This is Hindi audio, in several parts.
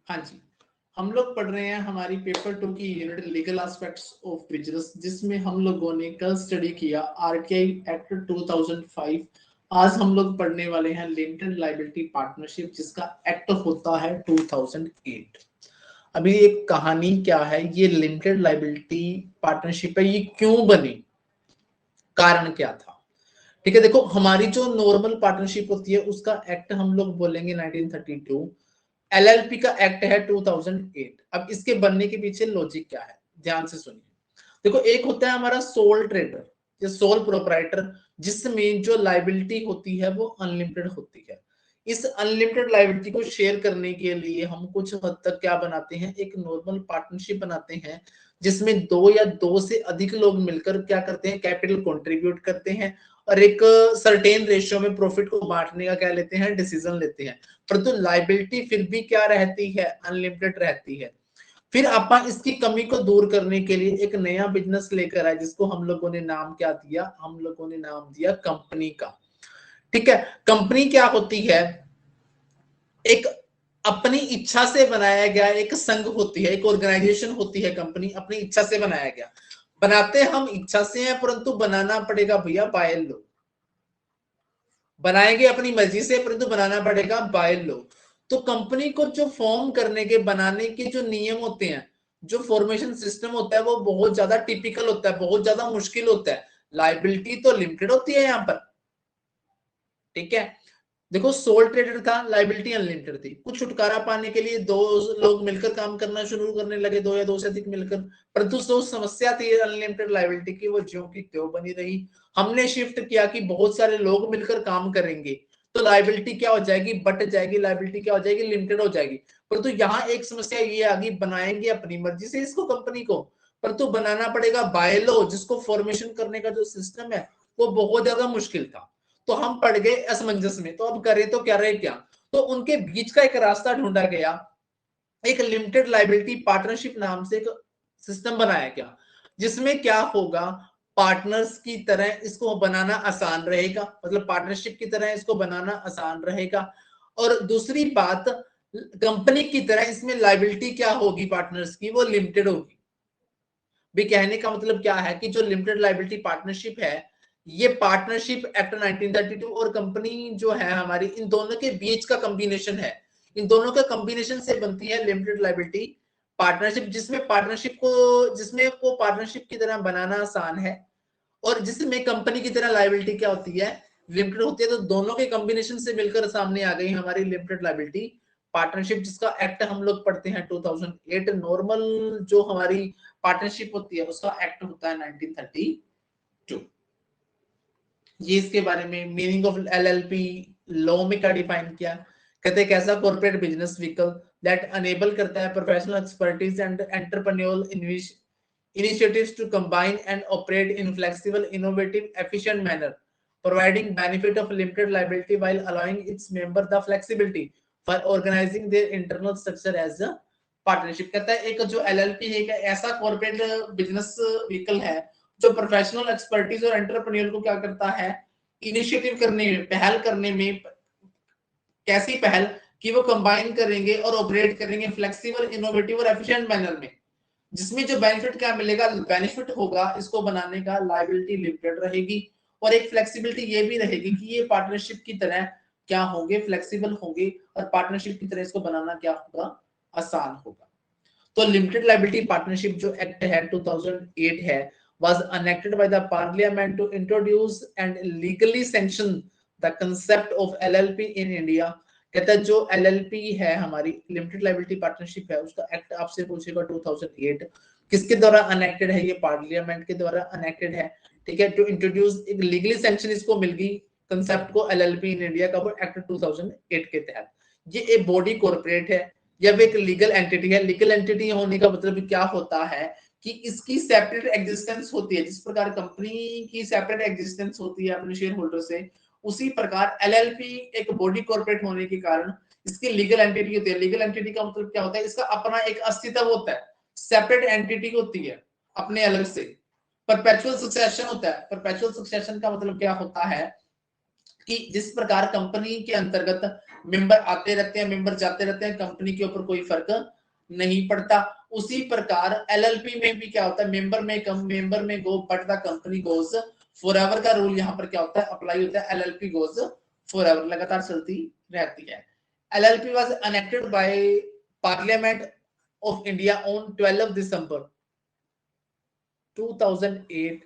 हाँ जी, हम लोग पढ़ रहे हैं हमारी पेपर 2 की unit legal aspects of business, जिसमें हम लोगों ने कल स्टडी किया आरटीआई एक्ट 2005। आज हम लोग पढ़ने वाले हैं लिमिटेड लायबिलिटी पार्टनरशिप, जिसका एक्ट होता है 2008। अभी एक कहानी क्या है, ये लिमिटेड लायबिलिटी पार्टनरशिप है, ये क्यों बनी, कारण क्या था। ठीक है, देखो हमारी जो नॉर्मल पार्टनरशिप होती है उसका एक्ट हम लोग बोलेंगे 1932। एलएलपी का एक्ट है 2008। अब इसके बनने के पीछे लॉजिक क्या है, ध्यान से सुनिए। देखो, एक होता है हमारा सोल ट्रेडर या सोल प्रोपराइटर, जिसमें जो लाइबिलिटी होती है वो अनलिमिटेड होती है। इस अनलिमिटेड लाइबिलिटी को शेयर करने के लिए हम कुछ हद तक क्या बनाते हैं, एक नॉर्मल पार्टनरशिप बनाते हैं, जिसमें दो या दो से अधिक लोग मिलकर क्या करते हैं, कैपिटल कंट्रीब्यूट करते हैं और एक सर्टेन रेशियो में प्रॉफिट को बांटने का क्या लेते हैं, डिसीजन लेते हैं। परंतु लाइबिलिटी फिर भी क्या रहती है, अनलिमिटेड रहती है। फिर अपन इसकी कमी को दूर करने के लिए एक नया बिजनेस लेकर आए, जिसको हम लोगों ने नाम क्या दिया, हम लोगों ने नाम दिया कंपनी का। ठीक है, कंपनी क्या होती है, एक अपनी इच्छा से बनाया गया एक संघ होती है, एक ऑर्गेनाइजेशन होती है। कंपनी अपनी इच्छा से बनाया गया, बनाते हम इच्छा से हैं, परंतु बनाना पड़ेगा भैया बाय लॉ। बनाएंगे अपनी मर्जी से, परंतु बनाना पड़ेगा बाय लॉ। तो कंपनी को जो फॉर्म करने के, बनाने के जो नियम होते हैं, जो फॉर्मेशन सिस्टम होता है, वो बहुत ज्यादा टिपिकल होता है, बहुत ज्यादा मुश्किल होता है। लाइबिलिटी तो लिमिटेड होती है यहां पर। ठीक है, देखो सोल ट्रेडेड था, लाइबिलिटी अनलिमिटेड थी। कुछ छुटकारा पाने के लिए दो लोग मिलकर काम करना शुरू करने लगे, दो या दो से अधिक मिलकर। परंतु जो समस्या थी अनलिमिटेड लाइबिलिटी की, वो ज्यों की त्यों बनी रही। हमने शिफ्ट किया कि बहुत सारे लोग मिलकर काम करेंगे तो लाइबिलिटी क्या हो जाएगी, बट जाएगी, लाइबिलिटी क्या हो जाएगी, लिमिटेड हो जाएगी। परंतु यहाँ एक समस्या ये आ गई, बनाएंगे अपनी मर्जी से इसको कंपनी को, परंतु बनाना पड़ेगा बाय लॉ, जिसको फॉर्मेशन करने का जो सिस्टम है वो बहुत ज्यादा मुश्किल था। तो हम पड़ गए असमंजस में, तो अब करें तो क्या रहे क्या। तो उनके बीच का एक रास्ता ढूंढा गया, एक लिमिटेड लाइबिलिटी पार्टनरशिप नाम से एक सिस्टम बनाया गया, जिसमें क्या होगा, पार्टनर्स की तरह इसको बनाना आसान रहेगा, मतलब पार्टनरशिप की तरह इसको बनाना आसान रहेगा। और दूसरी बात, कंपनी की तरह इसमें लाइबिलिटी क्या होगी पार्टनर्स की, वो लिमिटेड होगी। भी कहने का मतलब क्या है कि जो लिमिटेड लाइबिलिटी पार्टनरशिप है, ये पार्टनरशिप एक्ट 1932 और कंपनी जो है हमारी, इन दोनों के बीच का कॉम्बिनेशन है। इन दोनों के कॉम्बिनेशन से बनती है लिमिटेड लाइबिलिटी पार्टनरशिप, जिसमें को पार्टनरशिप की तरह बनाना आसान है, और जिसमें कंपनी की तरह लाइबिलिटी क्या होती है, लिमिटेड होती है। तो दोनों के कॉम्बिनेशन से मिलकर सामने आ गई हमारी लिमिटेड लाइबिलिटी पार्टनरशिप, जिसका एक्ट हम लोग पढ़ते हैं 2008। नॉर्मल जो हमारी पार्टनरशिप होती है उसका एक्ट होता है 1932। ये इसके बारे में मीनिंग ऑफ एलएलपी लॉ में क्या डिफाइन किया, कहते हैं कैसा corporate business vehicle that enable करता है professional expertise and entrepreneurial initiatives to combine and operate in flexible, innovative, efficient manner, providing benefit of limited liability while allowing its member the flexibility for organizing their internal structure as a partnership। कहता है एक जो एलएलपी है, एक ऐसा कॉर्पोरेट बिजनेस व्हीकल है जो प्रोफेशनल एक्सपर्टीज और एंटरप्रेन्योर को क्या करता है, इनिशिएटिव करने में, पहल करने में। कैसी पहल, कि वो कंबाइन करेंगे और ऑपरेट करेंगे फ्लेक्सिबल, इनोवेटिव और एफिशिएंट मैनर में, जिसमें जो बेनिफिट क्या मिलेगा, बेनिफिट होगा इसको बनाने का, लाइबिलिटी लिमिटेड रहेगी। और एक फ्लेक्सिबिलिटी ये भी रहेगी कि ये पार्टनरशिप की तरह क्या होंगे, फ्लेक्सिबल होंगे, और पार्टनरशिप की तरह इसको बनाना क्या होगा, आसान होगा। तो लिमिटेड लाइबिलिटी पार्टनरशिप जो एक्ट है 2008 है, was enacted by the parliament to introduce and legally sanction the concept of LLP in India। कहता है जो LLP है हमारी लिमिटेड लाइबिलिटी पार्टनरशिप है, उसका एक्ट आपसे पूछेगा 2008 किसके द्वारा अनेक्टेड है, ये पार्लियामेंट के द्वारा अनेक्टेड है। ठीक है, टू इंट्रोड्यूस एक लीगली सैंक्शन इसको मिल गई कंसेप्ट को LLP इन इंडिया का, वो एक्ट 2008 के तहत। ये एक बॉडी कॉर्पोरेट है, जब एक लीगल एंटिटी है। लीगल एंटिटी होने का मतलब क्या होता है कि इसकी सेपरेट एग्जिस्टेंस होती है। जिस प्रकार कंपनी की सेपरेट एग्जिस्टेंस होती है अपने शेयर होल्डर से, उसी प्रकार एलएलपी एक बॉडी कॉर्पोरेट होने के कारण इसकी लीगल एंटिटी होती है। लीगल एंटिटी का मतलब क्या होता है, इसका अपना एक अस्तित्व होता है, सेपरेट एंटिटी होती है अपने अलग से। परपेचुअल सक्सेशन होता है। परपेचुअल सक्सेशन का मतलब क्या होता है कि जिस प्रकार कंपनी के अंतर्गत मेंबर आते रहते हैं, मेंबर जाते रहते हैं, कंपनी के ऊपर कोई फर्क नहीं पड़ता, उसी प्रकार एलएलपी में भी क्या होता है, मेंबर में कम, मेंबर में go but the company goes forever का रूल यहाँ पर क्या होता है, अप्लाई होता है। एलएलपी गोज फॉरएवर, लगातार चलती रहती है। LLP was enacted by parliament of India on 12 दिसंबर 2008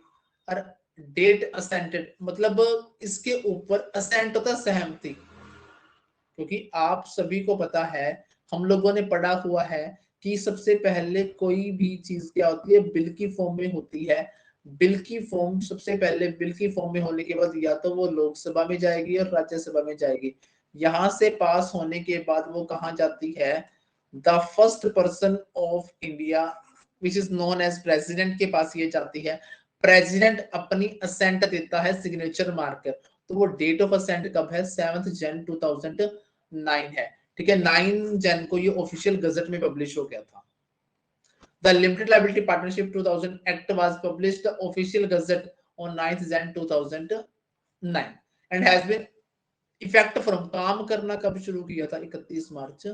और डेट असेंटेड, मतलब इसके ऊपर असेंट होता है सहमति, क्योंकि आप सभी को पता है, हम लोगों ने पढ़ा हुआ है कि सबसे पहले कोई भी चीज क्या होती है, बिल की फॉर्म में होती है। बिल की फॉर्म सबसे पहले, बिल की फॉर्म में होने के बाद या तो वो लोकसभा में जाएगी और राज्यसभा में जाएगी, यहां से पास होने के बाद वो कहां जाती है, the first person of India which is known as president के पास ये जाती है। प्रेसिडेंट अपनी असेंट देता है, सिग्नेचर मार्कर। तो वो डेट ऑफ असेंट कब है, 7 जन 2009 है। ठीक है, 9 जन को ये ऑफिशियल गजट में पब्लिश हो गया था। The Limited Liability Partnership 2000 Act was published the official gazette on 9th Jan 2009 and has been effect from, काम करना कब शुरू किया था, 31 मार्च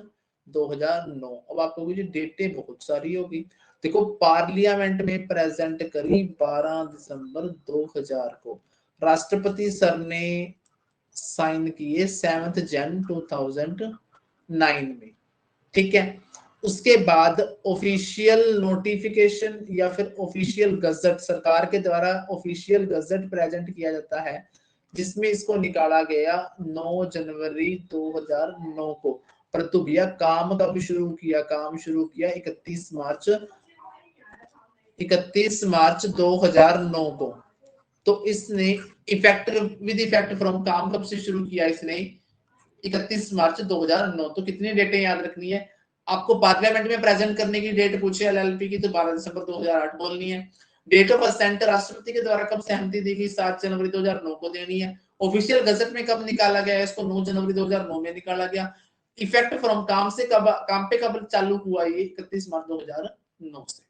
2009। अब आपको ये डेटें बहुत सारी होगी। देखो, पार्लियामेंट में प्रेजेंट करी 12 दिसंबर 2000 को, राष्ट्रपति सर ने साइन किए 7 जन 2009 में। ठीक है, उसके बाद ऑफिशियल नोटिफिकेशन या फिर ऑफिशियल गजट, सरकार के द्वारा ऑफिशियल गजट प्रेजेंट किया जाता है, जिसमें इसको निकाला गया 9 जनवरी 2009 को। परंतु भैया काम कब शुरू किया, काम शुरू किया 31 मार्च 2009 को। तो इसने इफेक्ट, विद इफेक्ट फ्रॉम, काम कब से शुरू किया इसने, 31 मार्च 2009। तो कितनी डेटें याद रखनी है आपको, पार्लियामेंट में प्रेजेंट करने की डेट पूछे एलएलपी की तो 12 दिसंबर 2008 बोलनी है। डेट ऑफ असेंट राष्ट्रपति के द्वारा कब सहमति दी गई, 7 जनवरी 2009 को देनी है। ऑफिशियल गजट में कब निकाला गया, इसको 9 जनवरी 2009 में निकाला गया। इफेक्ट फ्रॉम, काम से कब, काम पे कब चालू हुआ ये, 31 मार्च 2009 से।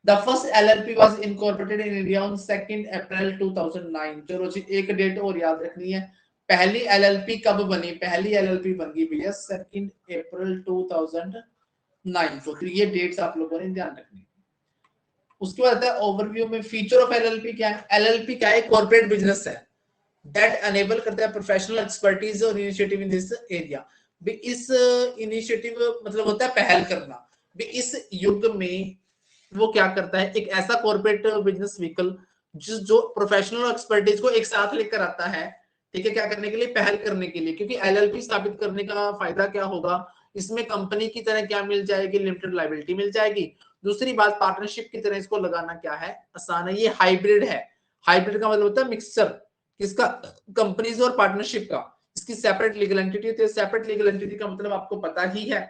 The first LLP was incorporated in India on 2nd April 2009। चलो जी, एक डेट और याद रखनी है, पहली एलएलपी कब बनी, पहली एलएलपी बन गई भैया 2 अप्रैल 2009 को। तो ये डेट्स आप लोगों ने ध्यान रखनी है। उसके बाद आता है ओवरव्यू में, फीचर ऑफ एलएलपी क्या है। एलएलपी क्या है, कॉर्पोरेट बिजनेस है दैट अनेबल करता है प्रोफेशनल एक्सपर्टीज और इनिशिएटिव इन दिस एरिया। भी इस इनिशिएटिव मतलब होता है पहल करना, भी इस युग में वो क्या करता है, एक ऐसा कॉर्पोरेट बिजनेस व्हीकल जो प्रोफेशनल एक्सपर्टीज को एक साथ लेकर आता है। ठीक है, क्या करने के लिए, पहल करने के लिए। क्योंकि एलएलपी स्थापित करने का फायदा क्या होगा, इसमें कंपनी की तरह क्या मिल जाएगी, लिमिटेड लायबिलिटी मिल जाएगी। दूसरी बात, पार्टनरशिप की तरह इसको लगाना क्या है, आसान है। ये हाइब्रिड है। हाइब्रिड का मतलब होता है मिक्सचर, किसका, कंपनीज और पार्टनरशिप का। इसकी सेपरेट लीगल एंटिटी होती है। सेपरेट लीगल एंटिटी का मतलब आपको पता ही है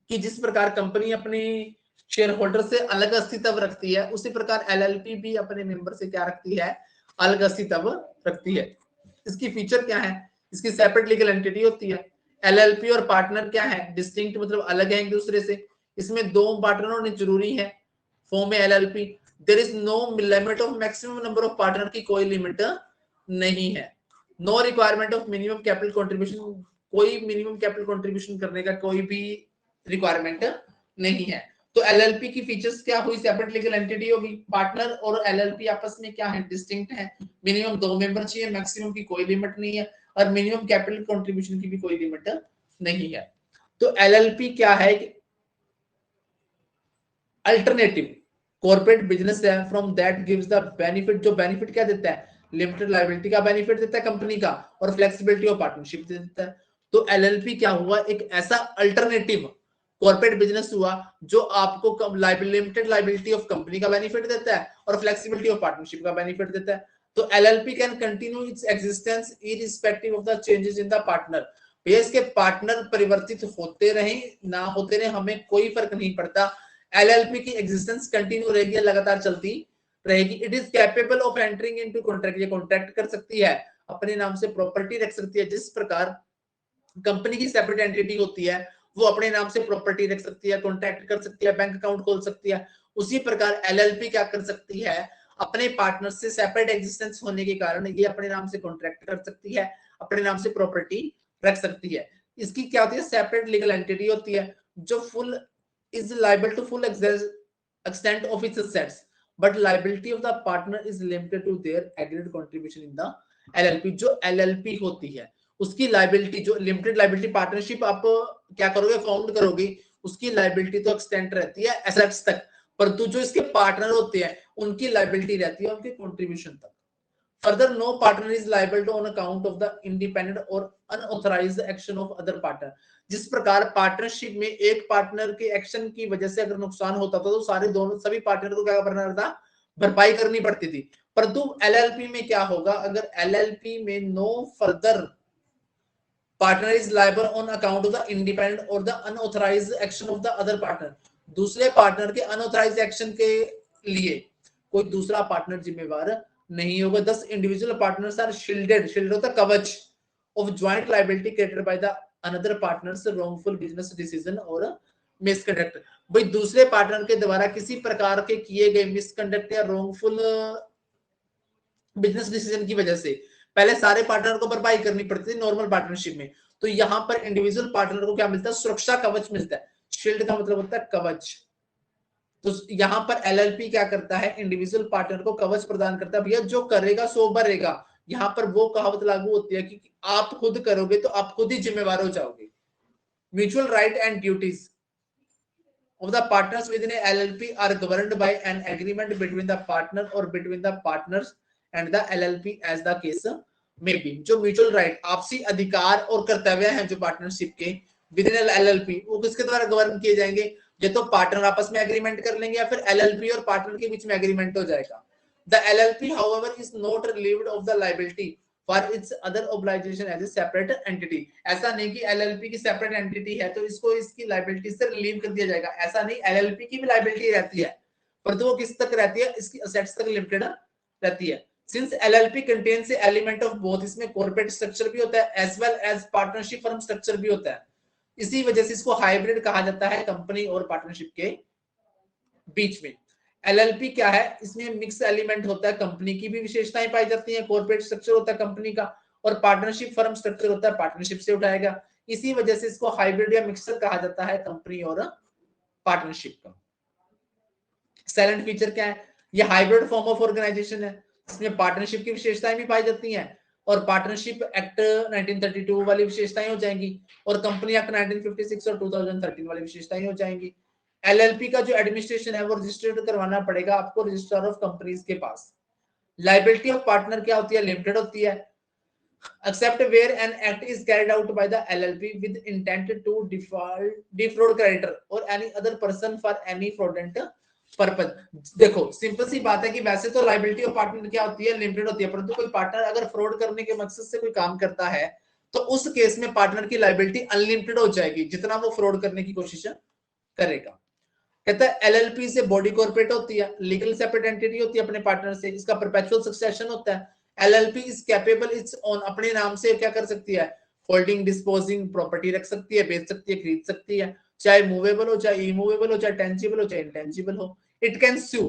कि जिस प्रकार कंपनी अपनी शेयर होल्डर से अलग अस्तित्व रखती है, उसी प्रकार एलएलपी भी अपने मेंबर से क्या रखती है, अलग अस्तित्व रखती है। इसकी फीचर क्या है, इसकी सेपरेट लीगल एंटिटी होती है। एलएलपी और पार्टनर क्या है, डिस्टिंक्ट, मतलब अलग है एक दूसरे से। इसमें 2 पार्टनर होने जरूरी है फॉर्म में LLP. There is no limit of maximum number of partner की कोई लिमिट नहीं है। No requirement of minimum capital contribution, कोई मिनिमम कैपिटल कंट्रीब्यूशन करने का कोई भी रिक्वायरमेंट नहीं है। तो एलएलपी की फीचर्स क्या हुई, सेपरेट लीगल एंटिटी होगी। पार्टनर और एलएलपी आपस में क्या है, डिस्टिंक्ट है। मिनिमम 2 मेंबर चाहिए, मैक्सिमम की कोई लिमिट नहीं है, और मिनिमम कैपिटल कंट्रीब्यूशन की भी कोई लिमिट नहीं है। तो एलएलपी क्या है, अल्टरनेटिव कॉर्पोरेट बिजनेस है from that gives the benefit, जो बेनिफिट क्या देता है, लिमिटेड लायबिलिटी का बेनिफिट देता है कंपनी का, और फ्लेक्सिबिलिटी ऑफ पार्टनरशिप देता है। तो एलएलपी क्या हुआ, एक ऐसा अल्टरनेटिव कॉर्पोरेट बिजनेस हुआ जो आपको लिमिटेड लायबिलिटी ऑफ कंपनी का बेनिफिट देता है और फ्लेक्सिबिलिटी ऑफ पार्टनरशिप का बेनिफिट देता है। तो LLP can continue its existence irrespective of the changes in the partner. भैया इसके पार्टनर परिवर्तित होते रहे ना होते रहे, हमें कोई फर्क नहीं पड़ता। एलएलपी की एग्जिस्टेंस कंटिन्यू रहेगी, लगातार चलती रहेगी। It is capable of entering into contract, ये कॉन्ट्रैक्ट कर सकती है, अपने नाम से प्रॉपर्टी रख सकती है। जिस प्रकार कंपनी की सेपरेट एंटिटी होती है, वो अपने नाम से प्रॉपर्टी रख सकती है, कॉन्ट्रैक्ट कर सकती है, बैंक अकाउंट खोल सकती है। उसी प्रकार एलएलपी क्या कर सकती है, अपने पार्टनर से सेपरेट एग्जिस्टेंस होने के कारण ये अपने नाम से कॉन्ट्रैक्ट कर सकती है, अपने नाम से प्रॉपर्टी रख सकती है। इसकी क्या होती है, सेपरेट लीगल एंटिटी होती है जो full is liable to full extent of its assets, but liability of the partner is limited to their aggregate contribution in the LLP। जो LLP होती है उसकी लाइबिलिटी, जो लिमिटेड लाइबिलिटी पार्टनरशिप आप क्या करोगे, फाउंड करोगे, उसकी लाइबिलिटी तो एक्सटेंड रहती है एसेट्स तक, परंतु जो इसके पार्टनर होते हैं उनकी लाइबिलिटी रहती है उनके कंट्रीब्यूशन तक। Further, no partner is liable to on account of the independent और unauthorised action of other partner. जिस प्रकार पार्टनरशिप में एक पार्टनर के एक्शन की वजह से अगर नुकसान होता था तो सभी पार्टनर को क्या करना था, भरपाई करनी पड़ती थी। परंतु एलएलपी में क्या होगा, अगर एलएलपी में no further partner is liable on account of the independent और the unauthorised action of the other partner, दूसरे पार्टनर के अनऑथराइज्ड एक्शन के लिए कोई दूसरा पार्टनर जिम्मेवार नहीं होगा। दस इंडिविजुअल पार्टनर्स आर शील्डेड होता कवच of joint liability created by the another partners wrongful business decision और मिसकंडक्ट। भाई दूसरे पार्टनर के द्वारा किसी प्रकार के किए गए मिसकंडक्ट या रॉन्गफुल बिजनेस डिसीजन की वजह से पहले सारे पार्टनर को भरपाई करनी पड़ती थी नॉर्मल पार्टनरशिप में, तो यहां पर इंडिविजुअल पार्टनर को क्या मिलता है, सुरक्षा कवच मिलता है। शील्ड का मतलब होता है कवच। तो यहां पर एलएलपी क्या करता है, इंडिविजुअल पार्टनर को कवच प्रदान करता है। भैया जो करेगा सो भरेगा, यहां पर वो कहावत लागू होती है कि आप खुद करोगे तो आप खुद ही जिम्मेवार हो जाओगे। Mutual right and duties of the partners within a LLP are governed by an agreement between the partner or between the partners and the LLP as the case may be। जो म्यूचुअल राइट, आपसी अधिकार और कर्तव्य हैं जो पार्टनरशिप के विद इन एलएलपी, वो किसके द्वारा गवर्न किए जाएंगे, ये तो पार्टनर आपस में एग्रीमेंट कर लेंगे या फिर एलएलपी और पार्टनर के बीच में एग्रीमेंट हो जाएगा। The LLP however is not relieved of the liability for its other obligation as a separate entity. ऐसा नहीं कि एलएलपी की सेपरेट एंटिटी है तो इसको इसकी लायबिलिटी से रिलीव कर दिया जाएगा, ऐसा नहीं। एलएलपी की भी लायबिलिटी रहती है परंतु वो किस तक रहती है, इसकी असेट्स तक लिमिटेड रहती है। Since LLP contains element of both, इसमें कॉर्पोरेट स्ट्रक्चर भी होता है as well as partnership firm structure भी होता है, इसी वजह से इसको हाइब्रिड कहा जाता है कंपनी और पार्टनरशिप के बीच में। एलएलपी क्या है, इसमें मिक्स एलिमेंट होता है, कंपनी की भी विशेषताएं पाई जाती हैं, कॉर्पोरेट स्ट्रक्चर होता है कंपनी का और पार्टनरशिप फर्म स्ट्रक्चर होता है पार्टनरशिप से उठाएगा, इसी वजह से इसको हाइब्रिड या मिक्सर कहा जाता है कंपनी और पार्टनरशिप का। साइलेंट फीचर क्या है, ये हाइब्रिड फॉर्म ऑफ ऑर्गेनाइजेशन है, इसमें पार्टनरशिप की विशेषताएं भी पाई जाती हैं और पार्टनरशिप एक्ट 1932 वाली विशेषताएं हो जाएंगी और कंपनी एक्ट 1956 और 2013 वाली विशेषताएं हो जाएंगी। एलएलपी का जो एडमिनिस्ट्रेशन है वो रजिस्टर्ड करवाना पड़ेगा आपको रजिस्ट्रार ऑफ कंपनीज के पास। लायबिलिटी ऑफ पार्टनर क्या होती है, लिमिटेड होती है, except where an act is carried out by the LLP with intent to defraud creditor or any other person for any fraudulent purpose। देखो सिंपल सी बात है कि वैसे तो लायबिलिटी ऑफ पार्टनर क्या होती है, लिमिटेड होती है, परंतु कोई पार्टनर अगर फ्रॉड करने के मकसद से कोई काम करता है तो उस केस में पार्टनर की लायबिलिटी अनलिमिटेड हो जाएगी जितना वो फ्रॉड करने की कोशिश करेगा। कहता है एलएलपी से बॉडी कॉर्पोरेट होती है, लीगल सेपरेट एंटिटी होती है अपने पार्टनर से, इसका परपेचुअल सक्सेशन होता है। LLP is capable it's on, अपने नाम से क्या कर सकती है, होल्डिंग डिस्पोजिंग प्रॉपर्टी रख सकती है, बेच सकती है, खरीद सकती है, चाहे मूवेबल हो चाहे इमूवेबल हो चाहे टेंजिबल हो चाहे इंटेंजिबल हो। It can sue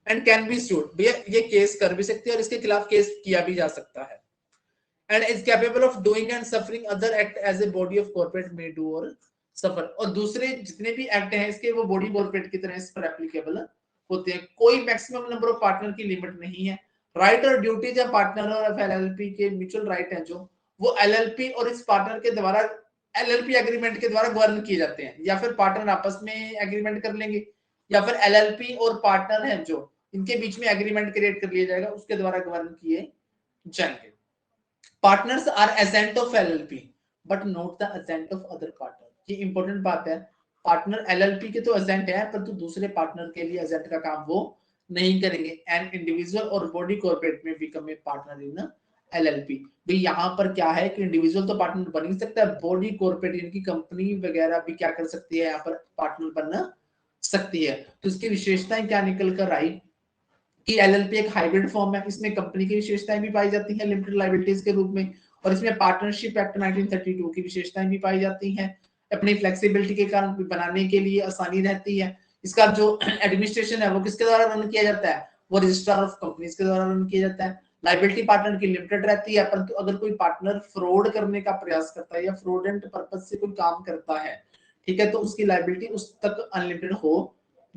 and can be sued, भैया ये केस कर भी सकती है और इसके खिलाफ केस किया भी जा सकता है। And is capable of doing and suffering other act as a body of corporate may do और सफर, और दूसरे जितने भी एक्ट हैं इसके वो बॉडी कॉर्पोरेट की तरह इस पर एप्लीकेबल होते हैं। कोई मैक्सिमम नंबर ऑफ पार्टनर की लिमिट नहीं है। राइट और ड्यूटीज या पार्टनर और एलएलपी के म्यूचुअल राइट हैं जो वो एलएलपी और इस पार्टनर के द्वारा एलएलपी एग्रीमेंट के द्वारा गवर्न किए जाते हैं, या फिर पार्टनर आपस में एग्रीमेंट कर लेंगे या फिर एलएलपी और पार्टनर हैं जो इनके बीच में एग्रीमेंट क्रिएट कर लिया जाएगा उसके द्वारा गवर्न किए जाएंगे। Partners are agent of LLP but not the agent of other partner. ये इंपॉर्टेंट बात है, पार्टनर एलएलपी के तो एजेंट है परंतु दूसरे पार्टनर के लिए एजेंट का काम वो नहीं करेंगे। एन इंडिविजुअल और बॉडी कॉर्पोरेट में become a partner in LLP. भाई यहाँ पर क्या है कि इंडिविजुअल तो पार्टनर बन ही सकता है, बॉडी कॉर्पोरेट इनकी कंपनी वगैरह भी क्या कर सकती है, यहाँ पर पार्टनर बन सकती है। तो इसकी विशेषताएं क्या निकल कर आई कि एलएलपी एक हाइब्रिड फॉर्म है, इसमें कंपनी की विशेषताएं भी पाई जाती हैं लिमिटेड लायबिलिटीज के रूप में और इसमें पार्टनरशिप एक्ट 1932 की विशेषताएं भी पाई जाती हैं। अपनी फ्लेक्सिबिलिटी के कारण बनाने के लिए आसानी रहती है। इसका जो एडमिनिस्ट्रेशन है वो किसके द्वारा रन किया जाता है, वो रजिस्ट्रार ऑफ कंपनीज के द्वारा रन किया जाता है। लाइबिलिटी पार्टनर की लिमिटेड रहती है, परंतु अगर कोई पार्टनर फ्रॉड करने का प्रयास करता है या फ्रॉडेंट पर्पज से कोई काम करता है, ठीक है, तो उसकी लाइबिलिटी उस तक अनलिमिटेड हो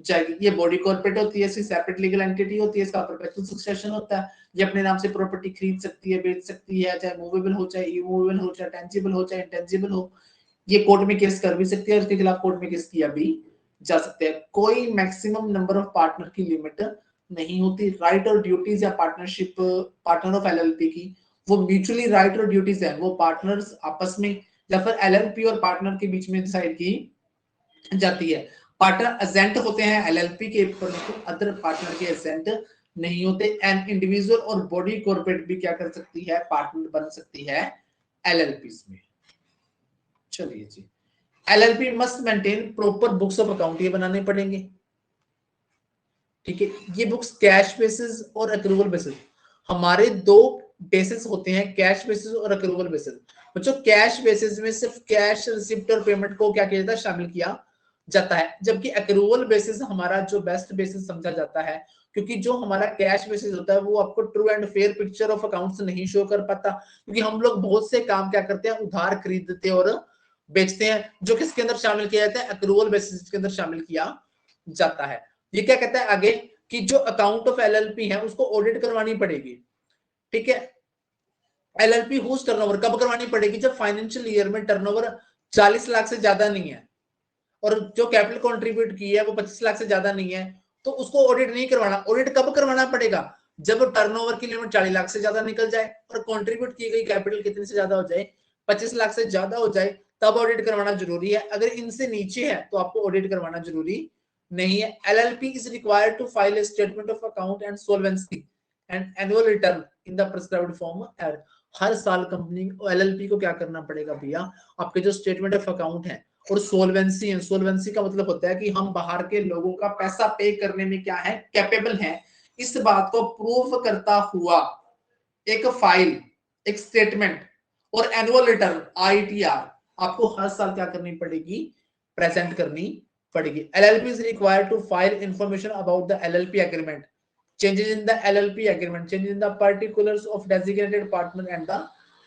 जाएगी। ये बॉडी कॉर्पोरेट होती है, इसकी सेपरेट लीगल एंटिटी होती है, इसका परपेचुअल सक्सेशन होता है, ये अपने नाम से प्रॉपर्टी खरीद सकती है, बेच सकती है, चाहे मूवेबल हो, चाहे इमूवेबल हो, चाहे टेंजिबल हो, चाहे इंटेंजिबल हो। ये कोर्ट में केस कर भी सकती है, उसके खिलाफ कोर्ट में केस किया भी जा सकते हैं। कोई मैक्सिमम नंबर ऑफ पार्टनर की लिमिट नहीं होती। राइट और ड्यूटीज या पार्टनरशिप पार्टनर ऑफ एलएलपी की वो म्यूचुअली राइट और ड्यूटीज है, वो पार्टनर्स आपस में या फिर एलएलपी और पार्टनर के बीच में डिसाइड की जाती है। पार्टनर एजेंट होते हैं एलएलपी के, परंतु अदर पार्टनर के एजेंट नहीं होते। एंड इंडिविजुअल और बॉडी कॉर्पोरेट भी क्या कर सकती है, पार्टनर बन सकती है एलएलपी में। चलिए जी, LLP must maintain proper books of account, ये बनाने पड़ेंगे, ठीक है। ये बुक्स कैश बेसिस और अक्रूवल बेसिस, हमारे दो बेसिस होते हैं, कैश बेसिस और अक्रूवल बेसिस। बच्चों कैश बेसिस में सिर्फ कैश रिसिप्ट और पेमेंट को क्या किया जाता है, शामिल किया जाता है, जबकि अक्रूवल बेसिस हमारा जो बेस्ट बेसिस समझा जाता है, क्योंकि जो हमारा कैश बेसिस होता है वो आपको true and fair picture of accounts नहीं शो कर पाता, क्योंकि हम लोग बहुत से काम क्या करते हैं, उधार खरीदते और बेचते हैं, जो किसके अंदर शामिल किया जाता है, अक्रूवल बेसिस के अंदर शामिल किया जाता है। ये क्या कहता है आगे कि जो अकाउंट ऑफ एलएलपी है उसको ऑडिट करवानी पड़ेगी, ठीक है। एलएलपी हुज टर्नओवर कब करवानी पड़ेगी, जब फाइनेंशियल ईयर में टर्नओवर 40 लाख से ज्यादा नहीं है और जो कैपिटल कंट्रीब्यूट की है वो 25 लाख से ज्यादा नहीं है, तो उसको ऑडिट नहीं करवाना। ऑडिट कब करवाना पड़ेगा, जब टर्नओवर की लिमिट 40 लाख से ज्यादा निकल जाए और कंट्रीब्यूट की गई कैपिटल कितने से ज्यादा हो जाए, 25 लाख से ज्यादा हो जाए, तब ऑडिट करवाना जरूरी है। अगर इनसे नीचे है तो आपको ऑडिट करवाना जरूरी नहीं है। LLP is required to file a statement of account and solvency and annual return in the prescribed form. हर साल कंपनी एलएलपी को क्या करना पड़ेगा भैया, आपके जो स्टेटमेंट ऑफ अकाउंट है और सोल्वेंसी है, सोल्वेंसी का मतलब होता है कि हम बाहर के लोगों का पैसा पे करने में क्या है, कैपेबल है, इस बात को प्रूव करता हुआ एक फाइल, एक स्टेटमेंट और एनुअल रिटर्न आईटीआर आपको हर साल क्या करनी पड़ेगी, प्रेजेंट करनी पड़ेगी। LLP is required to file information about the LLP agreement, changes in the LLP agreement, changes in the particulars of designated partner and the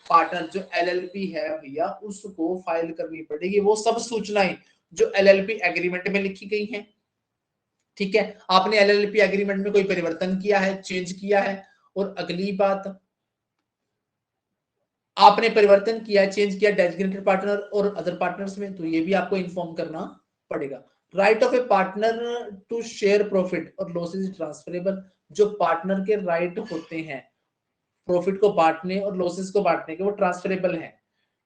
partner। जो LLP है भैया उसको फाइल करनी पड़ेगी, वो सब सूचनाएं जो LLP एग्रीमेंट में लिखी गई हैं, ठीक है। आपने LLP एग्रीमेंट में कोई परिवर्तन किया है, चेंज किया है, और अगली बात आपने परिवर्तन किया, चेंज किया डेजिग्नेटेड पार्टनर और अदर पार्टनर्स में, तो ये भी आपको इन्फॉर्म करना पड़ेगा। Right of a partner to share profit और लॉसेस ट्रांसफरेबल, जो पार्टनर के राइट होते हैं प्रॉफिट को बांटने और लॉसेस को बांटने के, वो ट्रांसफरेबल है,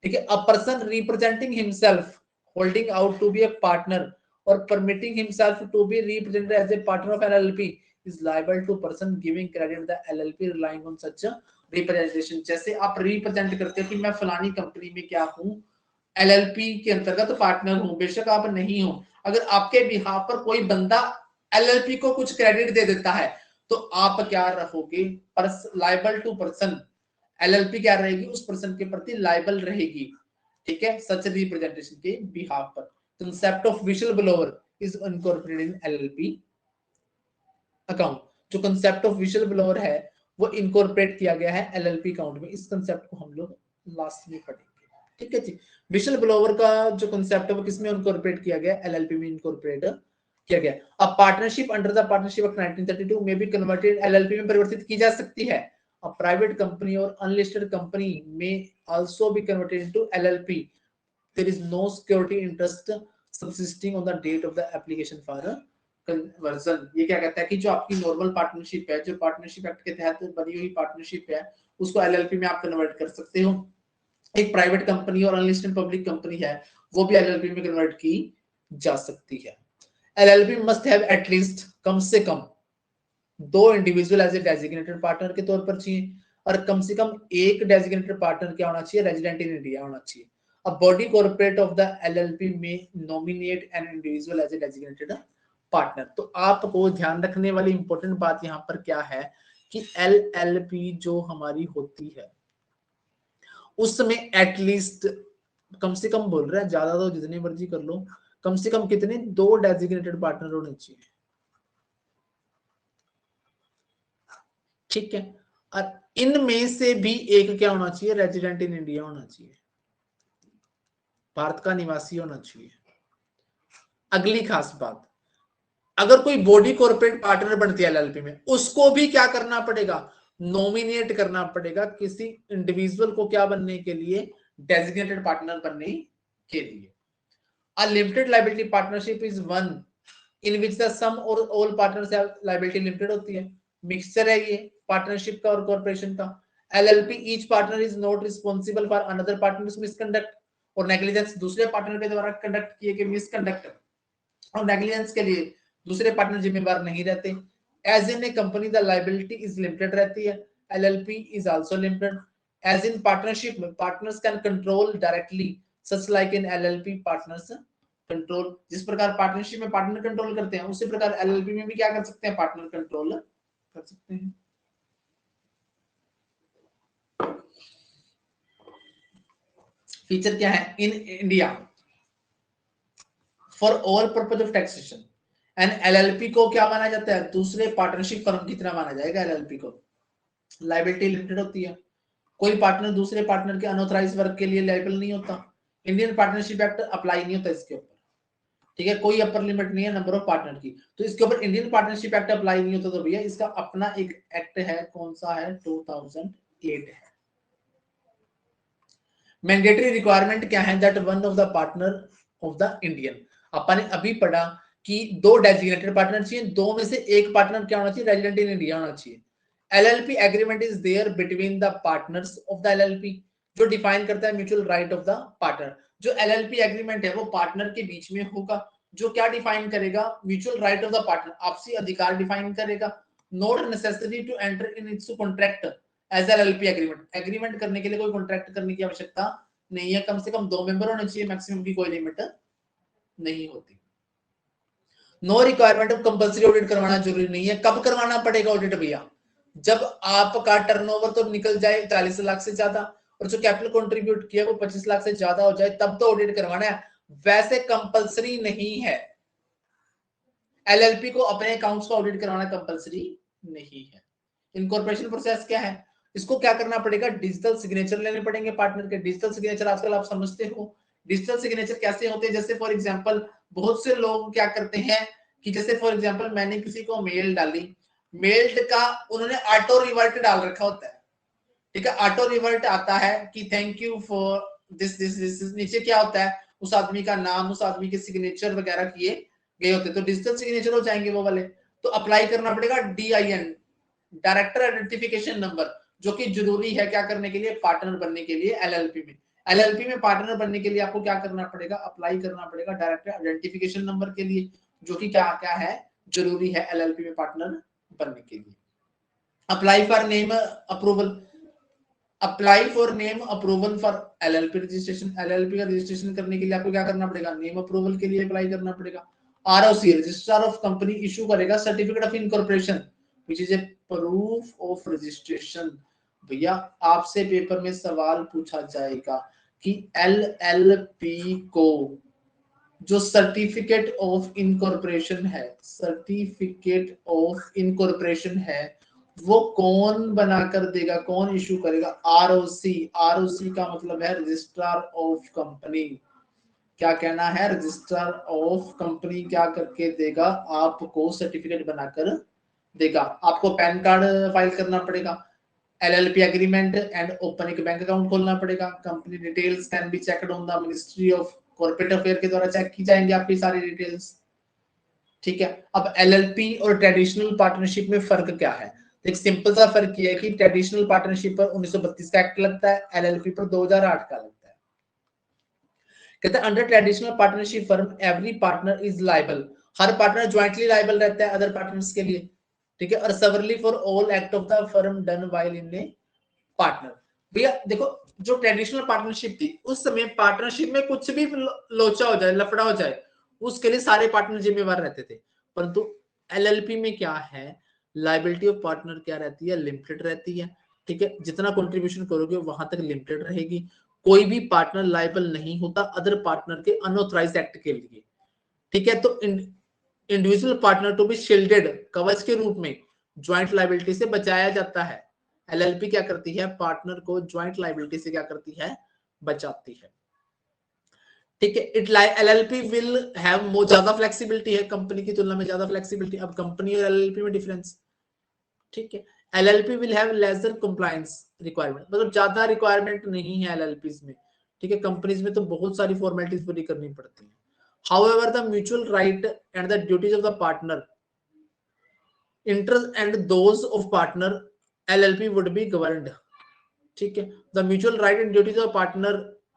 ठीक है। A person representing himself holding out to be a partner और permitting himself to be represented as a partner of LLP is liable to person giving credit the LLP relying on such representation. जैसे आप रिप्रेजेंट करते हो कि मैं फलानी कंपनी में क्या हूं, एलएलपी के अंतर्गत पार्टनर हूं, बेशक आप नहीं हो, अगर आपके बिहाफ पर कोई बंदा एलएलपी को कुछ क्रेडिट दे देता है तो आप क्या रहोगे, लाइबल टू पर्सन, एलएलपी क्या रहेगी, उस पर्सन के प्रति लाइबल रहेगी, ठीक है, सच रिप्रेजेंटेशन के बिहाफ पर। Concept of we shall blower is incorporated in LLP account. जो कंसेप्ट ऑफ विशल ब्लोअर है वो इनकॉर्पोरेट किया गया है एलएलपी अकाउंट में, इस कंसेप्ट को हम लोग लास्ट में पढ़ेंगे, ठीक है जी। विशल ब्लोअर का जो कंसेप्ट है वो किसमें इनकॉर्पोरेट किया गया, एलएलपी में इनकॉर्पोरेट किया गया। अब partnership under the partnership act 1932 में भी कन्वर्टेड एलएलपी में परिवर्तित की जा सकती है। A private company or unlisted company may also be converted into LLP. There is no security interest subsisting on the date of the application for a conversion। ये क्या कहता है कि जो आपकी नॉर्मल पार्टनरशिप है, जो पार्टनरशिप एक्ट के तहत बनी हुई पार्टनरशिप है, उसको एलएलपी में आप कन्वर्ट कर सकते हो। एक प्राइवेट कंपनी और अनलिस्टेड पब्लिक कंपनी है, वो भी एलएलपी में कन्वर्ट की जा सकती है। एलएलपी मस्ट हैव एटलीस्ट, कम से कम 2 individual as a designated partner के तौर पर चाहिए, और कम से कम एक डेजिग्नेटेड पार्टनर क्या होना चाहिए, रेजिडेंट इन इंडिया होना चाहिए। अब body corporate of the LLP में nominate an individual as a designated partner. तो आपको ध्यान रखने वाली इंपॉर्टेंट बात यहाँ पर क्या है कि एलएलपी जो हमारी होती है उसमें एटलीस्ट, कम से कम बोल रहे हैं, ज्यादा तो जितनी मर्जी कर लो, कम से कम कितने, 2 डेजिग्नेटेड पार्टनर होने चाहिए। ठीक है, और इनमें से भी एक क्या होना चाहिए, रेजिडेंट इन इंडिया होना चाहिए, भारत का निवासी होना चाहिए। अगली खास बात, अगर कोई बॉडी कॉर्पोरेट पार्टनर बनती है एलएलपी में, उसको भी क्या करना पड़ेगा, नॉमिनेट करना पड़ेगा किसी इंडिविजुअल को, क्या बनने के लिए, डेजिग्नेटेड पार्टनर बनने के लिए। A limited liability partnership is one in which the sum और all partners have liability limited होती है, मिक्सचर है ये पार्टनरशिप का और कॉर्पोरेशन का। LLP each partner is not responsible for another partners misconduct और नेग्लिजेंस, दूसरे पार्टनर के द्वारा कंडक्ट किए गए मिसकंडक्ट और नेग्लिजेंस के लिए दूसरे पार्टनर जिम्मेदार नहीं रहते। As in a company the liability is limited रहती है, LLP is also limited. As in partnership में partners can control directly such like in LLP partners control, जिस प्रकार पार्टनरशिप में पार्टनर कंट्रोल करते हैं उसी प्रकार एलएलपी में भी क्या कर सकते हैं, पार्टनर कंट्रोल कर सकते हैं। फीचर क्या है, in India for all purpose of taxation and LLP को क्या माना जाता है, दूसरे पार्टनरशिप फर्म की तरह माना जाएगा। एलएलपी को लायबिलिटी लिमिटेड होती है, कोई पार्टनर दूसरे पार्टनर के अनऑथराइज्ड वर्क के लिए लायबल नहीं होता। इंडियन पार्टनरशिप एक्ट अप्लाई नहीं होता इसके ऊपर, ठीक है, कोई अपर लिमिट नहीं है नंबर ऑफ पार्टनर की, तो इसके ऊपर इंडियन पार्टनरशिप एक्ट अप्लाई नहीं होता। तो भैया इसका अपना एक एक्ट है, कौन सा है, 2008 है। मैंडेटरी रिक्वायरमेंट क्या है, that one of the partner of the Indian, अपन ने अभी पढ़ा कि दो डेजिग्नेटेड पार्टनर चाहिए, दो में से एक पार्टनर क्या होना चाहिए, रेजिडेंट इन इंडिया होना चाहिए। LLP agreement is there between the partners of the LLP, जो डिफाइन करता है mutual right of the partner. जो एलएलपी एग्रीमेंट है वो पार्टनर के बीच में होगा, जो क्या डिफाइन करेगा, mutual right of the partner, आपसी अधिकार डिफाइन करेगा। Not necessary to enter in its contract as LLP agreement, agreement करने के लिए कोई कॉन्ट्रैक्ट करने की आवश्यकता नहीं है, कम से कम 2 मेंबर होने चाहिए, मैक्सिमम की कोई लिमिट नहीं होती। No requirement of compulsory audit करवाना जरूरी नहीं है। कब करवाना पड़ेगा ऑडिट भैया, जब आपका टर्नओवर तो निकल जाए 40 लाख से ज्यादा और जो कैपिटल कंट्रीब्यूट किया वो 25 लाख से ज्यादा हो जाए, तब तो ऑडिट करवाना है, वैसे कंपल्सरी नहीं है। एलएलपी को अपने अकाउंट्स का ऑडिट करवाना कंपल्सरी नहीं है। इनकॉर्पोरेशन प्रोसेस क्या है, इसको क्या करना पड़ेगा, डिजिटल सिग्नेचर लेने पड़ेंगे पार्टनर के। डिजिटल सिग्नेचर आजकल आप समझते हो, डिजिटल सिग्नेचर कैसे होते हैं, जैसे फॉर एग्जांपल बहुत से लोग क्या करते हैं कि जैसे फॉर एग्जांपल मैंने किसी को मेल डाली, मेल का उन्होंने ऑटो रिवर्ट डाल रखा होता है, ठीक है, ऑटो रिवर्ट आता है कि thank you for this this this, नीचे क्या होता है, उस आदमी का नाम, उस आदमी के सिग्नेचर वगैरह किए गए होते, तो डिजिटल सिग्नेचर हो जाएंगे वो वाले। तो अप्लाई करना पड़ेगा DIN, डायरेक्टर आइडेंटिफिकेशन नंबर, जो कि जरूरी है क्या करने के लिए, पार्टनर बनने के लिए एलएलपी में। एलएलपी में पार्टनर बनने के लिए आपको क्या करना पड़ेगा, अप्लाई करना पड़ेगा डायरेक्टर आइडेंटिफिकेशन नंबर के लिए, जो कि क्या क्या है, जरूरी है एलएलपी में पार्टनर बनने के लिए। Apply for name approval, apply for name approval for LLP registration, LLP का रजिस्ट्रेशन करने के लिए आपको क्या करना पड़ेगा, नेम अप्रूवल के लिए अप्लाई करना पड़ेगा। ROC registrar of company issue करेगा certificate of incorporation which is a proof of registration. भैया आपसे पेपर में सवाल पूछा जाएगा कि एलएलपी को जो सर्टिफिकेट ऑफ इनकॉर्पोरेशन है, सर्टिफिकेट ऑफ इनकॉर्पोरेशन है, वो कौन बनाकर देगा, कौन इशू करेगा, आरओसी। आरओसी का मतलब है रजिस्ट्रार ऑफ कंपनी। क्या कहना है, रजिस्ट्रार ऑफ कंपनी क्या करके देगा, आपको सर्टिफिकेट बनाकर देगा। आपको पैन कार्ड फाइल करना पड़ेगा, एलएलपी एग्रीमेंट एंड ओपन एक बैंक अकाउंट खोलना पड़ेगा। Company details can be checked on the ministry of corporate affair के द्वारा चेक की जाएंगी आपकी सारी डिटेल्स, ठीक है। अब एलएलपी और ट्रेडिशनल पार्टनरशिप में फर्क क्या है, एक सिंपल सा फर्क ये है कि ट्रेडिशनल पार्टनरशिप पर 1932 का एक्ट लगता है, एलएलपी पर 2008 का लगता है। कहते हैं under traditional partnership firm every partner is liable, हर पार्टनर ज्वाइंटली लायबल रहता है अदर पार्टनर्स के लिए, ठीक है, और severally for all act of the firm done while in a partner. भैया देखो जो ट्रेडिशनल पार्टनरशिप थी उस समय पार्टनरशिप में कुछ भी लोचा हो जाए, लफड़ा हो जाए, उसके लिए सारे पार्टनर जिम्मेवार रहते थे। परंतु एलएलपी में क्या है, लायबिलिटी ऑफ पार्टनर क्या रहती है, लिमिटेड रहती है, ठीक है, जितना कंट्रीब्यूशन करोगे वहां तक लिमिटेड रहेगी। कोई भी पार्टनर लायबल नहीं होता अदर पार्टनर के अनऑथराइज्ड एक्ट के लिए, ठीक है। तो individual partner to be shielded, कवच के रूप में ज्वाइंट लायबिलिटी से बचाया जाता है। एलएलपी क्या करती है, पार्टनर को ज्वाइंट लायबिलिटी से क्या करती है, बचाती है। ठीक है, एलएलपी विल हैव मोर, ज्यादा फ्लेक्सिबिलिटी है कंपनी की तुलना में, ज्यादा फ्लेक्सिबिलिटी। अब कंपनी और एलएलपी में डिफरेंस, ठीक है, LLP will have laser compliance requirement, मतलब ज्यादा रिक्वायरमेंट नहीं है एलएलपीज में, ठीक है। कंपनीज में तो बहुत सारी फॉर्मेलिटीज पूरी करनी पड़ती है। However the mutual right and the duties of the partner, interest and those of partner LLP would be governed, ठीक है। the mutual right and duties of partner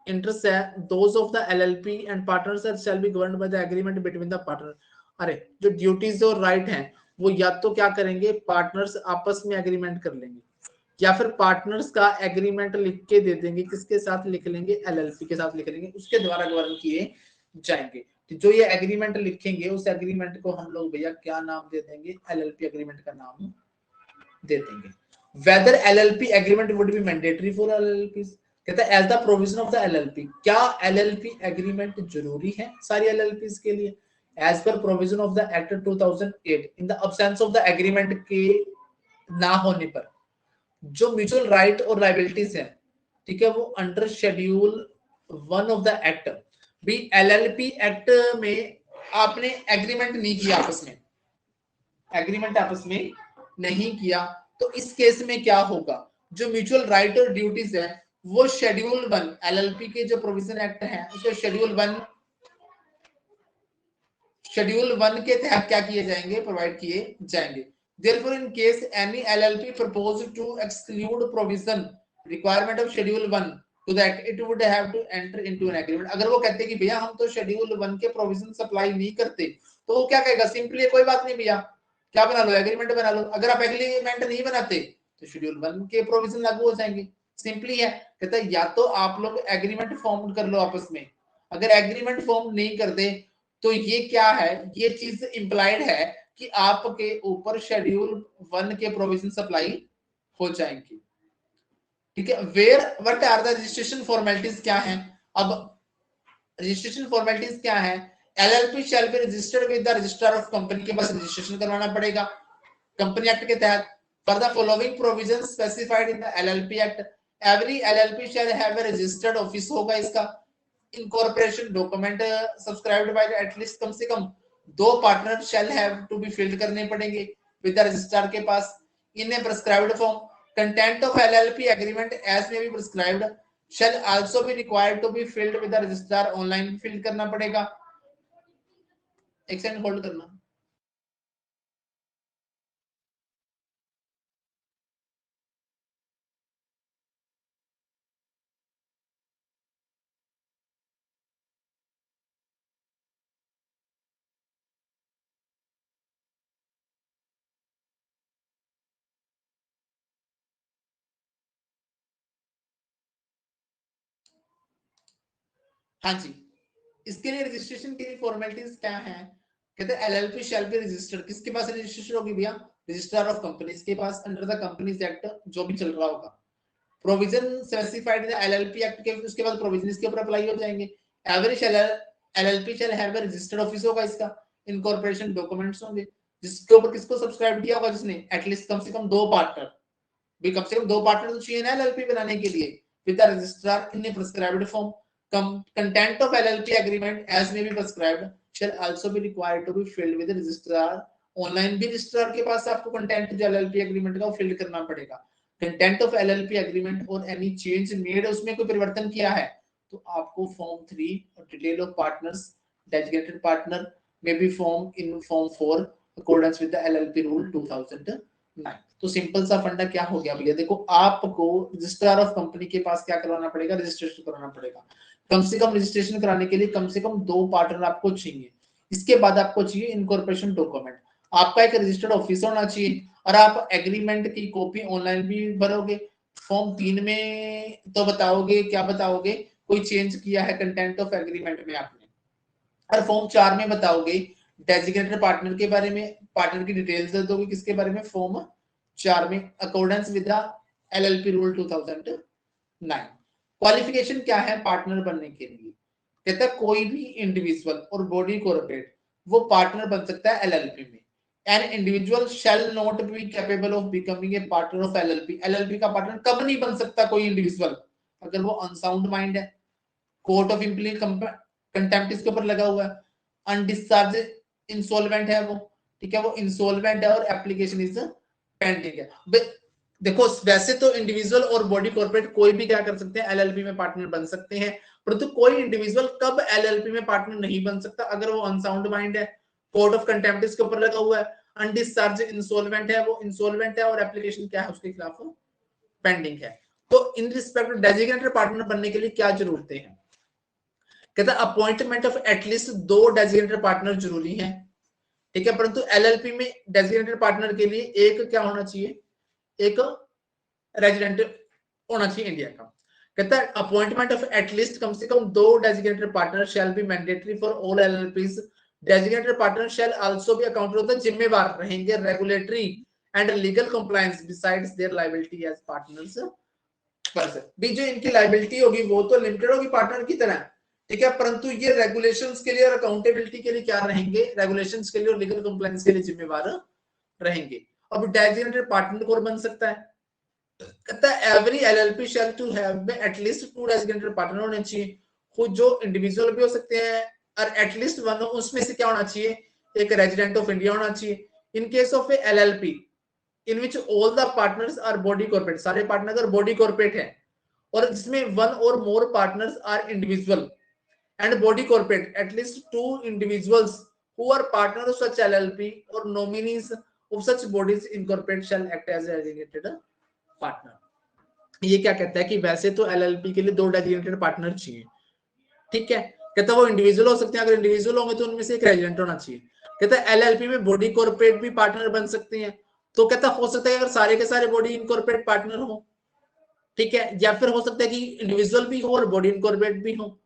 interests है, those of the LLP and partners shall be governed by the agreement between the partner। अरे जो ड्यूटीज और राइट हैं वो या तो क्या करेंगे, पार्टनर्स आपस में एग्रीमेंट कर लेंगे, या फिर पार्टनर्स का एग्रीमेंट लिख के दे देंगे, किसके साथ लिख लेंगे, एलएलपी के साथ लिख लेंगे, उसके द्वारा गवर्न किए जाएंगे। तो जो ये एग्रीमेंट लिखेंगे उस एग्रीमेंट को हम लोग भैया क्या नाम दे देंगे, एलएलपी एग्रीमेंट का नाम दे देंगे। Whether LLP agreement would be mandatory for LLPs, कहता है as the provision of the LLP, क्या एलएलपी एग्रीमेंट जरूरी है सारी एलएलपीज के लिए, as per provision of the act 2008, in the absence of the agreement के ना होने पर जो म्यूचुअल राइट और लायबिलिटीज है, ठीक है, वो under schedule 1 of the act, भी एलएलपी एक्ट में आपने एग्रीमेंट नहीं किया आपस में, एग्रीमेंट आपस में नहीं किया, तो इस केस में क्या होगा, जो म्यूचुअल राइट और ड्यूटीज है वो शेड्यूल 1 एलएलपी के जो प्रोविजन एक्ट है उसके शेड्यूल 1 के तहत क्या किए जाएंगे, प्रोवाइड किए जाएंगे। Therefore, in case any LLP proposed to exclude provision requirement of Schedule 1 to that, it would have to enter into an agreement। अगर वो कहते कि भैया हम तो Schedule 1 के प्रोविजन सप्लाई नहीं करते, तो वो क्या कहेगा, सिंपली कोई बात नहीं भैया, क्या बना लो, एग्रीमेंट बना लो। अगर आप एग्रीमेंट नहीं बनाते तो Schedule 1 के प्रोविजन लागू हो जाएंगे, सिंपली है। कहता है या तो आप लोग एग्रीमेंट फॉर्म कर लो आपस में, अगर एग्रीमेंट फॉर्म नहीं करते तो ये क्या है, ये चीज इंप्लाइड है कि आपके ऊपर शेड्यूल 1 के प्रोविजन सप्लाई हो जाएंगी, ठीक है। Where what are the registration formalities, क्या है, अब रजिस्ट्रेशन फॉर्मेलिटीज क्या है, LLP shall be registered with the registrar of company के पास रजिस्ट्रेशन करवाना पड़ेगा कंपनी एक्ट के तहत। For the following provision specified in the LLP act, every LLP shall have a registered office होगा इसका, incorporation document subscribed by at least कम से कम 2 partner shall have to be filled करने पड़ेंगे विद द रजिस्ट्रार के पास in a prescribed form. Content of LLP agreement as may be prescribed shall also be required to be filed with the registrar, online fill करना पड़ेगा। एक सेकंड होल्ड करना। हाँ जी, इसके लिए रजिस्ट्रेशन की फॉर्मेलिटीज क्या है, कहते हैं एलएलपी शैल बी रजिस्टर्ड, किसके पास रजिस्ट्रेशन होगी भैया, रजिस्ट्रार ऑफ कंपनीज के पास अंडर द कंपनीज एक्ट जो भी चल रहा होगा। Provision specified in the LLP act के, उसके बाद प्रोविजन इसके ऊपर अप्लाई हो जाएंगे। Average LLP shall have a registered office होगा इसका, इनकॉर्पोरेशन डॉक्यूमेंट्स होंगे, जिसके ऊपर किसको सब्सक्राइब किया होगा, जिसने एटलीस्ट कम से कम 2 पार्टनर, भी कम से कम 2 पार्टनर तो चाहिए ना एलएलपी बनाने के लिए, with the registrar in a prescribed form. Content of LLP agreement as may be prescribed shall also be required to be filed with registrar, online भी रजिस्ट्रार के पास आपको कंटेंट जो एलएलपी एग्रीमेंट का वो फिल्ड करना पड़ेगा। कंटेंट ऑफ एलएलपी एग्रीमेंट और एनी चेंज मेड, उसमें कोई परिवर्तन किया है तो आपको फॉर्म 3 और detail of partners designated partner may be form in form 4 according with the LLP rule 2009। तो सिंपल सा फंडा क्या हो गया भैया, देखो आपको रजिस्ट्रार ऑफ कंपनी के पास क्या करवाना पड़ेगा, रजिस्ट्रेशन कराना पड़ेगा। कम से कम रजिस्ट्रेशन कराने के लिए कम से कम 2 पार्टनर आपको चाहिए। इसके बाद आपको चाहिए इनकॉर्पोरेशन डॉक्यूमेंट, आपका एक रजिस्टर्ड ऑफिस होना चाहिए, और आप एग्रीमेंट की कॉपी ऑनलाइन भी भरोगे। फॉर्म 3 में तो बताओगे, क्या बताओगे, कोई चेंज किया है कंटेंट ऑफ एग्रीमेंट में आपने, और फॉर्म 4 में बताओगे डेजिग्नेटेड पार्टनर के बारे में, पार्टनर की डिटेल्स दे दोगे किसके बारे में, फॉर्म 4 में accordance with the LLP rule 2009। Qualification क्या है पार्टनर बनने के लिए, कहता है कोई भी इंडिविजुअल और बॉडी कॉर्पोरेट वो पार्टनर बन सकता है एलएलपी में, an individual shall not be capable of becoming a partner of LLP. LLP का पार्टनर कब नहीं बन सकता कोई इंडिविजुअल? अगर वो अनसाउंड माइंड है, कोर्ट ऑफ इम्प्लीट कंटेम्प्ट इसके ऊपर लगा हुआ है, अनडिस्चार्ज इंसॉल्वेंट है वो, ठीक है, वो इंसॉल्वेंट है और एप्लीकेशन इज पेंडिंग है। देखो वैसे तो इंडिविजुअल और बॉडी कॉर्पोरेट कोई भी क्या कर सकते हैं, एलएलपी में पार्टनर बन सकते हैं, परंतु कोई इंडिविजुअल कब एलएलपी में पार्टनर नहीं बन सकता? अगर वो अनसाउंड माइंड है, कोर्ट ऑफ कंटेम्प्ट इसके ऊपर लगा हुआ है, अनडिस्चार्ज इंसॉल्वेंट है, वो इंसॉल्वेंट है और एप्लीकेशन क्या है उसके खिलाफ पेंडिंग है। तो इन रिस्पेक्ट डेजिग्नेटेड पार्टनर बनने के लिए क्या जरूरतें हैं? कहता है appointment of at least 2 designated partner जरूरी है, ठीक है, परंतु एलएलपी में डेजिग्नेटेड पार्टनर के लिए एक क्या होना चाहिए, एक रेजिडेंट होना चाहिए इंडिया का। कहता है अपॉइंटमेंट ऑफ एटलीस्ट कम से कम 2 designated partner shall be mandatory for all LLPs. Designated partner shall also be accountable, तो जिम्मेवार रहेंगे regulatory and legal compliance besides their liability as partners person. भी जो इनकी लायबिलिटी होगी वो तो लिमिटेड होगी पार्टनर की तरह, ठीक है, परंतु ये रेगुलेशंस के लिए और अकाउंटेबिलिटी के लिए क्या रहेंगे, रेगुलेशंस के लिए और लीगल कंप्लायंस के लिए जिम्मेवार रहेंगे। अब डेजिग्नेटेड पार्टनर कौन बन सकता है? कहता है every LLP shall to have at least 2 designated partner होने चाहिए, खुद जो इंडिविजुअल भी हो सकते हैं और एटलीस्ट वन उसमें से क्या होना चाहिए, एक रेजिडेंट ऑफ इंडिया होना चाहिए। In case of a LLP in which all the partners are body corporate, सारे पार्टनर अगर बॉडी कॉर्पोरेट है और जिसमें one or more partners are individual and body corporate, at least 2 individuals who are partners of such LLP or nominees of such bodies incorporate shall act as a designated partner। ये क्या कहता है कि वैसे तो LLP के लिए 2 डेजिग्नेटेड पार्टनर चाहिए, ठीक है, कहता है वो इंडिविजुअल हो सकते हैं, अगर इंडिविजुअल होंगे तो उनमें से एक रेजिडेंट होना चाहिए। कहता है LLP में बॉडी कॉर्पोरेट भी पार्टनर बन सकते हैं, तो कहता हो सकता है अगर सारे के सारे बॉडी इनकॉर्पोरेट पार्टनर हो, ठीक है, या फिर हो सकता है कि इंडिविजुअल भी हो और बॉडी इनकॉर्पोरेट भी हो,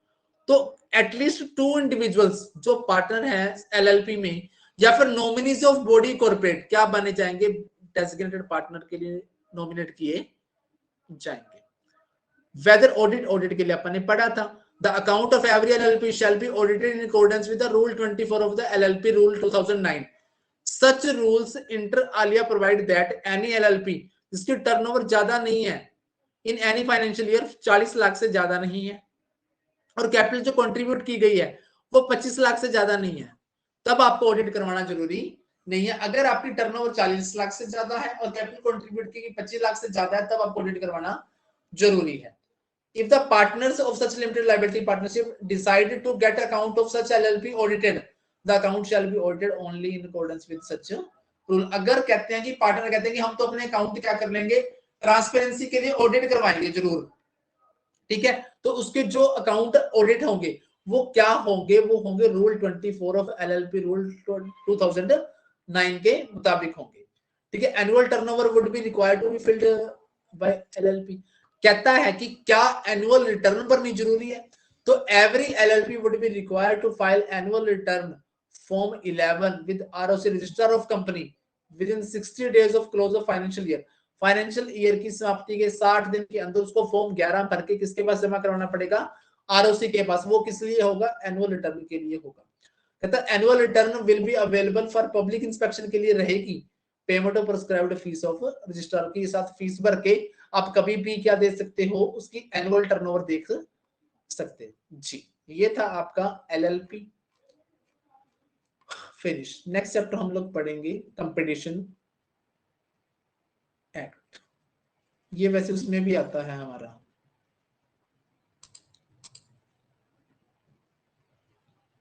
तो एटलीस्ट 2 इंडिविजुअल्स जो पार्टनर है एलएलपी में या फिर नॉमिनीज ऑफ बॉडी कॉर्पोरेट क्या बने जाएंगे, डेजिग्नेटेड पार्टनर के लिए नॉमिनेट किए जाएंगे। वेदर ऑडिट के लिए अपन ने पढ़ा था, the account of every LLP shall B audited in accordance with the rule 24 of the LLP rule 2009। Such rules inter Alia provide that any LLP जिसकी टर्नओवर ज्यादा नहीं है in any financial year 40 lakh से ज्यादा नहीं है और कैपिटल जो कंट्रीब्यूट की गई है वो 25 लाख से ज्यादा नहीं है, तब आपको ऑडिट करवाना जरूरी नहीं है। अगर आपकी टर्नओवर 40 लाख से ज्यादा है और कैपिटल कंट्रीब्यूट की 25 लाख से ज्यादा है तब आपको ऑडिट करवाना जरूरी है। If the partners of such limited liability partnership decide to get account of such LLP audited, the account shall be audited only in accordance with such rule। अगर कहते हैं कि पार्टनर कहते हैं कि हम तो अपने अकाउंट क्या कर लेंगे, ट्रांसपेरेंसी के लिए ऑडिट करवाएंगे जरूर, ठीक है, तो उसके जो अकाउंट ऑडिट होंगे वो क्या होंगे, वो होंगे रूल 24 ऑफ एलएलपी रूल 2009 के मुताबिक होंगे, ठीक है। Annual turnover would be required to be filed by LLP. कहता है कि क्या एनुअल रिटर्न भरनी जरूरी है, तो every LLP would be required to file annual return form 11 with ROC register of company within 60 days of close of financial year. Financial year की समाप्ति के 60 दिन के अंदर उसको फॉर्म 11 भर के किसके पास जमा करवाना पड़ेगा, आरओसी के पास। वो किस लिए होगा, एनुअल रिटर्न के लिए होगा। कहता है annual return will be available for public inspection के लिए रहेगी, payment of prescribed fees of registrar के साथ फीस भर के आप कभी भी क्या दे सकते हो, उसकी एनुअल टर्नओवर देख सकते हैं जी। ये था आपका एलएलपी फिनिश। नेक्स्ट चैप्टर हम लोग पढ़ेंगे कंपटीशन एक्ट, ये वैसे उसमें भी आता है हमारा।